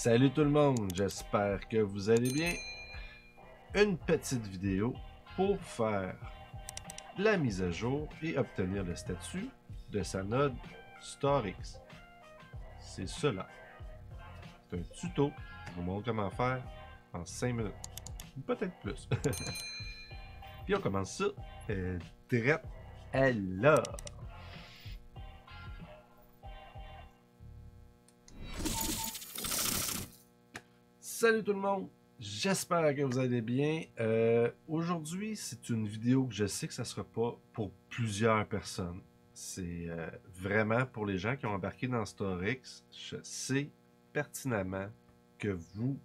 Salut tout le monde, j'espère que vous allez bien. Une petite vidéo pour faire la mise à jour et obtenir le statut de sa node StarX. C'est cela. C'est un tuto. Je vous montre comment faire en 5 minutes. Peut-être plus. Puis on commence ça direct à là. Salut tout le monde, j'espère que vous allez bien. Aujourd'hui, c'est une vidéo que je sais que ça ne sera pas pour plusieurs personnes. C'est vraiment pour les gens qui ont embarqué dans StarX. Je sais pertinemment que vous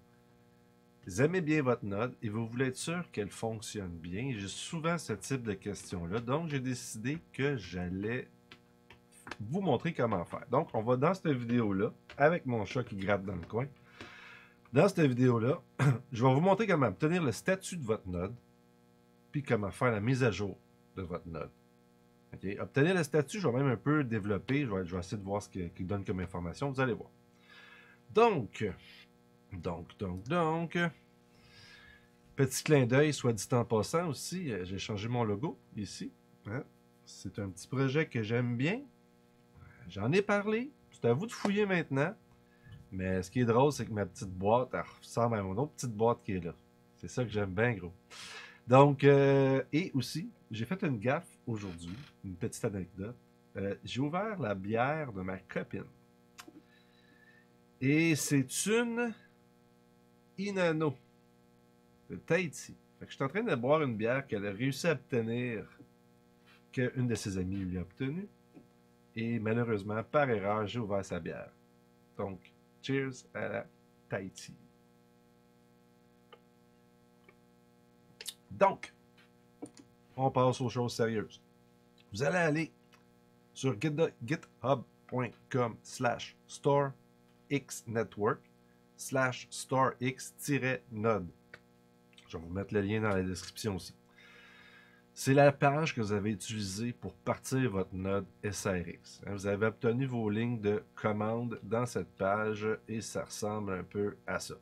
aimez bien votre node et vous voulez être sûr qu'elle fonctionne bien. J'ai souvent ce type de questions-là, donc j'ai décidé que j'allais vous montrer comment faire. Donc, on va dans cette vidéo-là, avec mon chat qui gratte dans le coin. Dans cette vidéo-là, je vais vous montrer comment obtenir le statut de votre node, puis comment faire la mise à jour de votre node. Okay? Obtenir le statut, je vais même un peu développer, je vais essayer de voir ce qu'il donne comme information, vous allez voir. Donc, petit clin d'œil, soit dit en passant aussi, j'ai changé mon logo ici. Hein? C'est un petit projet que j'aime bien. J'en ai parlé, c'est à vous de fouiller maintenant. Mais ce qui est drôle, c'est que ma petite boîte, elle ressemble à mon autre petite boîte qui est là. C'est ça que j'aime bien, gros. Donc, et aussi, j'ai fait une gaffe aujourd'hui, une petite anecdote. J'ai ouvert la bière de ma copine. Et c'est une Inano de Tahiti. Fait que je suis en train de boire une bière qu'elle a réussi à obtenir, qu'une de ses amies lui a obtenue. Et malheureusement, par erreur, j'ai ouvert sa bière. Donc, cheers à la Tahiti. Donc, on passe aux choses sérieuses. Vous allez aller sur github.com/starxnetwork/starx-node. Je vais vous mettre le lien dans la description aussi. C'est la page que vous avez utilisée pour partir votre node SRX. Vous avez obtenu vos lignes de commande dans cette page et ça ressemble un peu à ça.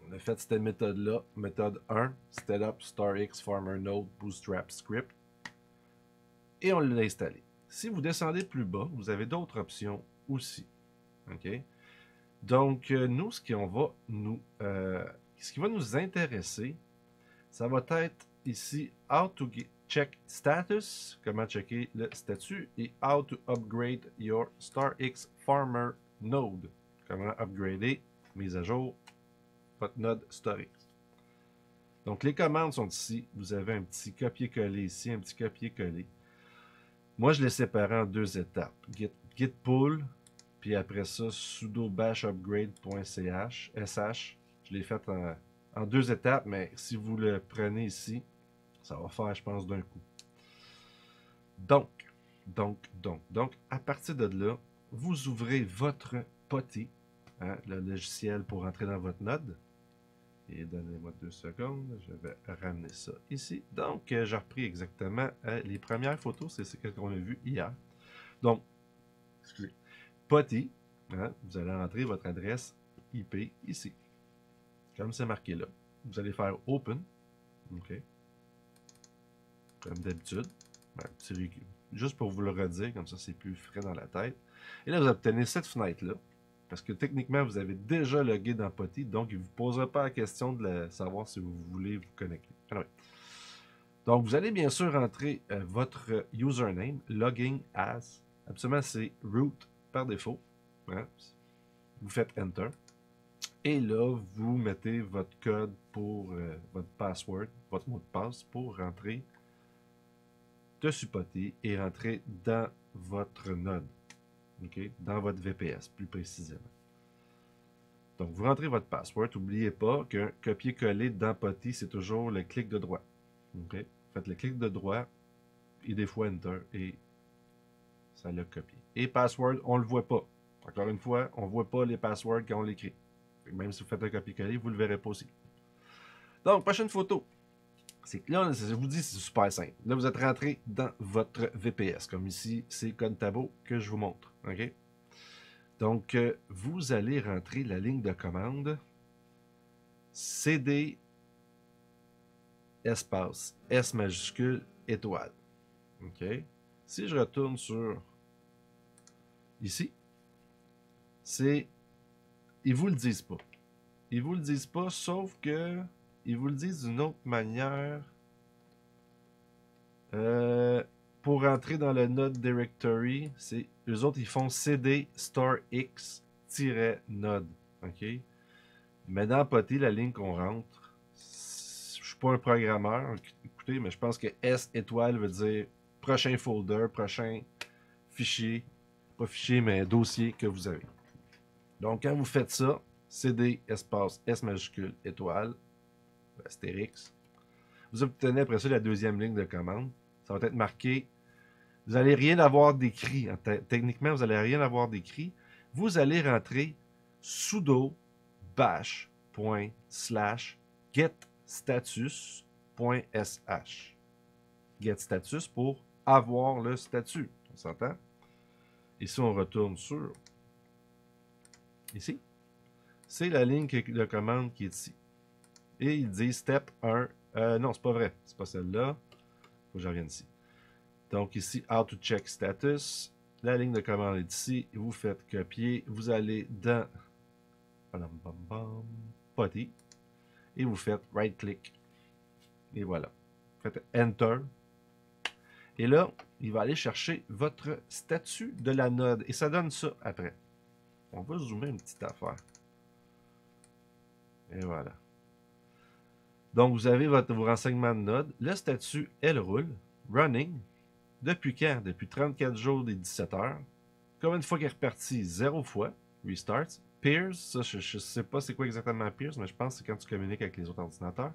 On a fait cette méthode-là, méthode 1, Setup StarX Farmer Node Bootstrap Script, et on l'a installé. Si vous descendez plus bas, vous avez d'autres options aussi. Okay? Donc, nous, ce qui va nous intéresser, ça va être ici How to check status, comment checker le statut, et How to upgrade your StarX Farmer Node, comment upgrader, mise à jour, votre node StarX. Donc, les commandes sont ici. Vous avez un petit copier-coller ici, un petit copier-coller. Moi, je l'ai séparé en deux étapes. Git pull, puis après ça, sudo bash upgrade.sh. Je l'ai fait en deux étapes, mais si vous le prenez ici, ça va faire, je pense, d'un coup. Donc, à partir de là, vous ouvrez votre PuTTY, hein, le logiciel pour entrer dans votre node. Et donnez-moi 2 secondes, je vais ramener ça ici. Donc, j'ai repris exactement les premières photos, c'est ce qu'on a vu hier. Donc, excusez, PuTTY, hein, vous allez entrer votre adresse IP ici. Comme c'est marqué là. Vous allez faire Open. OK. Comme d'habitude. Juste pour vous le redire, comme ça c'est plus frais dans la tête. Et là, vous obtenez cette fenêtre-là. Parce que techniquement, vous avez déjà logué dans PuTTY, donc il ne vous posera pas la question de savoir si vous voulez vous connecter. Alors, donc, vous allez bien sûr entrer votre username, logging as. Absolument, c'est root par défaut. Hein? Vous faites Enter. Et là, vous mettez votre code pour votre password, votre mot de passe pour rentrer dessus PuTTY et rentrer dans votre node. Okay? Dans votre VPS, plus précisément. Donc, vous rentrez votre password. N'oubliez pas qu'un copier-coller dans PuTTY, c'est toujours le clic de droit. Okay? Faites le clic de droit et des fois Enter et ça l'a copié. Et password, on ne le voit pas. Encore une fois, on ne voit pas les passwords quand on l'écrit. Même si vous faites un copier-coller, vous ne le verrez pas aussi. Donc, prochaine photo. C'est que là, je vous dis, c'est super simple. Là, vous êtes rentré dans votre VPS. Comme ici, c'est Code Tabo que je vous montre. OK? Donc, vous allez rentrer la ligne de commande CD espace S majuscule étoile. OK? Si je retourne sur ici, c'est... Ils vous le disent pas. Ils vous le disent pas, sauf que ils vous le disent d'une autre manière. Pour rentrer dans le node directory, c'est eux autres ils font cd starx-node. OK? Mais dans POTI, la ligne qu'on rentre, je suis pas un programmeur, écoutez, mais je pense que S étoile veut dire prochain folder, prochain fichier, pas fichier, mais dossier que vous avez. Donc, quand vous faites ça, CD espace S majuscule étoile, astérix, vous obtenez après ça la deuxième ligne de commande. Ça va être marqué. Vous n'allez rien avoir d'écrit. Techniquement, vous n'allez rien avoir d'écrit. Vous allez rentrer sudo bash.getstatus.sh. Get status pour avoir le statut. On s'entend? Ici, on retourne sur ici. C'est la ligne de commande qui est ici. Et il dit step 1. Non, c'est pas vrai. C'est pas celle-là. Faut que je revienne ici. Donc ici, how to check status. La ligne de commande est ici. Vous faites copier. Vous allez dans POTI. Et vous faites right-click. Et voilà. Vous faites Enter. Et là, il va aller chercher votre statut de la node. Et ça donne ça après. On va zoomer une petite affaire. Et voilà. Donc, vous avez vos renseignements de node. Le statut, elle roule. Running. Depuis quand? Depuis 34 jours des 17 heures. Combien de fois qu'il est reparti? 0 fois. Restart. Peers, ça, je ne sais pas c'est quoi exactement Peers, mais je pense que c'est quand tu communiques avec les autres ordinateurs.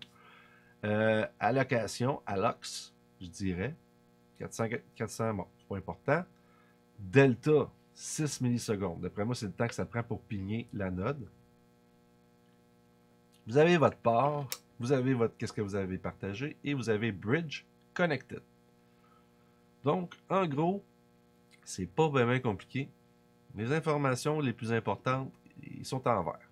Allocation, allox, je dirais. 400, bon, c'est pas important. Delta, 6 millisecondes. D'après moi, c'est le temps que ça prend pour pigner la node. Vous avez votre port, vous avez votre qu'est-ce que vous avez partagé, et vous avez Bridge Connected. Donc, en gros, c'est pas vraiment compliqué. Les informations les plus importantes, ils sont en vert.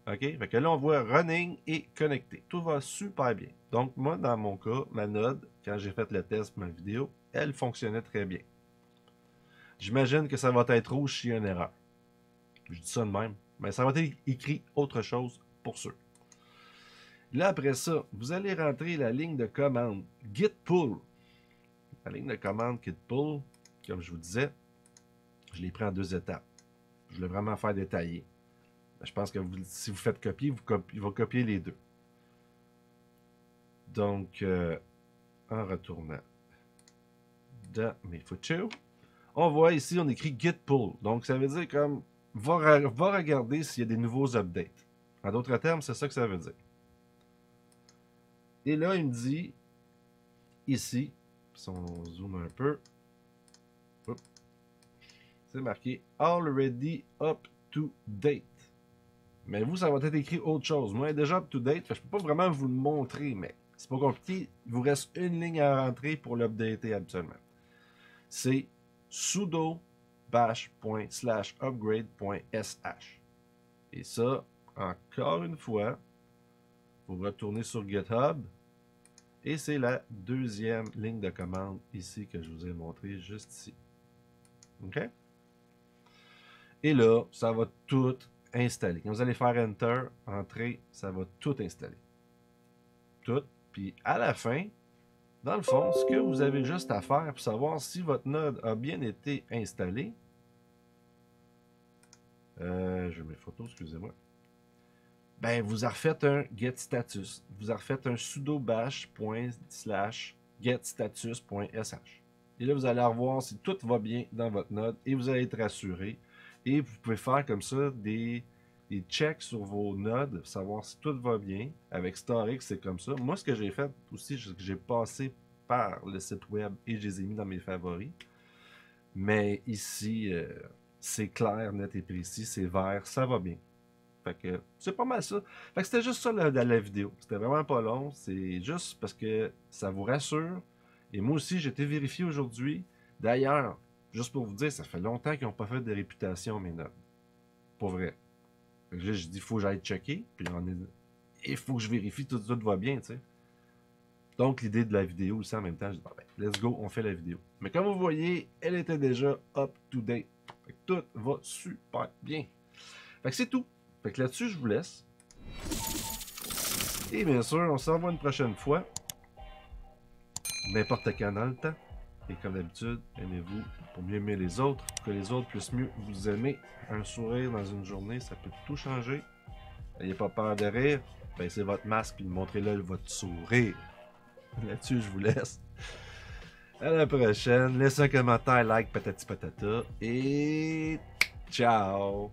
OK? Fait que là, on voit running et connecté. Tout va super bien. Donc, moi, dans mon cas, ma node, quand j'ai fait le test pour ma vidéo, elle fonctionnait très bien. J'imagine que ça va être rouge s'il y a une erreur. Je dis ça de même. Mais ça va être écrit autre chose pour ceux. Là, après ça, vous allez rentrer la ligne de commande git pull. La ligne de commande git pull, comme je vous disais, je l'ai pris en 2 étapes. Je voulais vraiment faire détaillé. Je pense que si vous faites copier, il va copier les deux. Donc, en retournant dans mes photos, on voit ici, on écrit git pull. Donc, ça veut dire comme, va regarder s'il y a des nouveaux updates. En d'autres termes, c'est ça que ça veut dire. Et là, il me dit, ici, si on zoome un peu, c'est marqué already up to date. Mais vous, ça va être écrit autre chose. Moi, déjà up to date, je ne peux pas vraiment vous le montrer, mais c'est pas compliqué. Il vous reste une ligne à rentrer pour l'updater habituellement. C'est sudo bash./upgrade.sh. Et ça, encore une fois, vous retournez sur GitHub. Et c'est la deuxième ligne de commande ici que je vous ai montré juste ici. OK? Et là, ça va tout installer. Quand vous allez faire Enter, Entrer, ça va tout installer. Tout. Puis à la fin, dans le fond, ce que vous avez juste à faire pour savoir si votre node a bien été installé, je mets photo, excusez-moi. Ben, vous en refaites un get status. Vous en refaites un sudo bash./getstatus.sh. Et là, vous allez revoir si tout va bien dans votre node et vous allez être rassuré. Et vous pouvez faire comme ça des checks sur vos nodes, savoir si tout va bien. Avec StarX, c'est comme ça. Moi, ce que j'ai fait aussi, j'ai passé par le site web et je les ai mis dans mes favoris. Mais ici, c'est clair, net et précis, c'est vert, ça va bien. Fait que c'est pas mal ça. Fait que c'était juste ça la vidéo. C'était vraiment pas long. C'est juste parce que ça vous rassure. Et moi aussi, j'ai été vérifié aujourd'hui. D'ailleurs, juste pour vous dire, ça fait longtemps qu'ils n'ont pas fait de réputation, mes notes. Pour vrai. Fait que là, je dis, il faut que j'aille checker. Puis il faut que je vérifie tout ça va bien, tu sais. Donc, l'idée de la vidéo aussi en même temps, je dis, bon, ben, let's go, on fait la vidéo. Mais comme vous voyez, elle était déjà up to date. Fait que tout va super bien. Fait que c'est tout. Fait que là-dessus, je vous laisse. Et bien sûr, on se revoit une prochaine fois. N'importe quand dans le temps. Et comme d'habitude, aimez-vous pour mieux aimer les autres, pour que les autres puissent mieux vous aimer. Un sourire dans une journée, ça peut tout changer. N'ayez pas peur de rire. Baissez votre masque et montrez-le votre sourire. Là-dessus, je vous laisse. À la prochaine. Laissez un commentaire, like, patati patata. Et ciao!